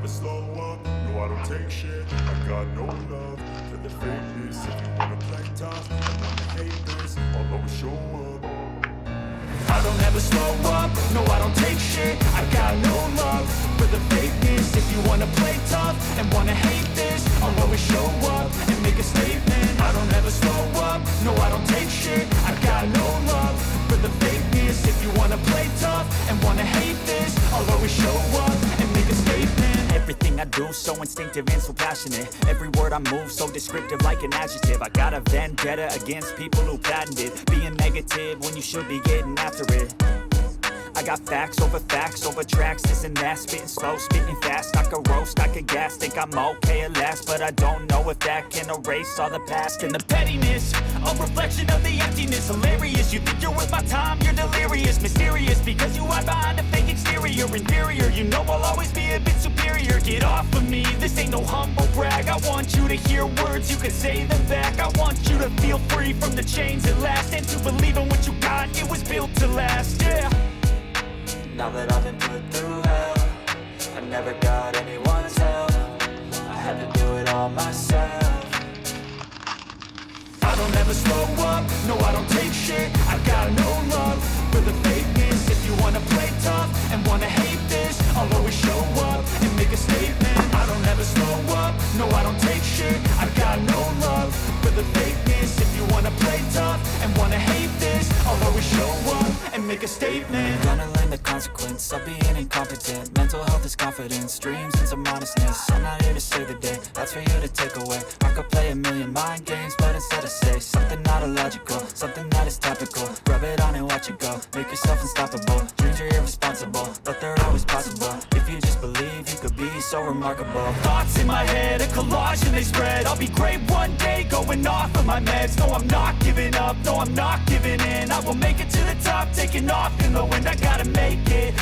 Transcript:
slow up, no I don't take shit. I got no love for the fakeness. If you wanna play tough and wanna hate this, I'll always show up. I don't ever slow up, no I don't take shit. I got no love for the fakeness. If you wanna play tough and wanna hate this, I'll always show up and make a statement. I don't ever slow up, no I don't take shit. I got no love for the fakeness. If you wanna play tough and wanna hate this, I'll always show up and make a statement. Everything I do so instinctive and so passionate. Every word I move so descriptive like an adjective. I got a vendetta against people who patented being negative when you should be getting after it. I got facts over tracks, this and that. Spitting slow, spitting fast, I could roast, I could gas. Think I'm okay at last, but I don't know if that can erase all the past. And the pettiness, a reflection of the emptiness. Hilarious, you think you're worth my time, you're delirious. Mysterious, because you hide behind a fake exterior. Inferior, you know I'll always be a bit superior. Get off of me, this ain't no humble brag. I want you to hear words, you can say them back. I want you to feel free from the chains at last, and to believe in what you got, it was built to last, yeah. Now that I've been put through hell, I never got anyone's help. I had to do it all myself. I don't ever slow up, no I don't take shit. I got no love for the fakeness. If you wanna play tough and wanna hate this, I'll always show up and make a statement. I don't ever slow up, no I don't take shit. I got no love for the fakeness. If you wanna play tough and wanna hate this, I'll always show up and make a statement. Gonna learn the consequence of being incompetent. Mental health is confidence, dreams and some honestness. I'm not here to save the day, that's for you to take away. I could play a million mind games, but instead I say something not illogical, something that is topical. Rub it on and watch it go, make yourself unstoppable. Dreams are irresponsible, but they're always possible. If you just believe, you could be so remarkable. Thoughts in my head, a collage and they spread. I'll be great one day, going off of my meds. No, I'm not giving up, no, I'm not giving in. I will make it to the top, taking off in the wind. I gotta make it.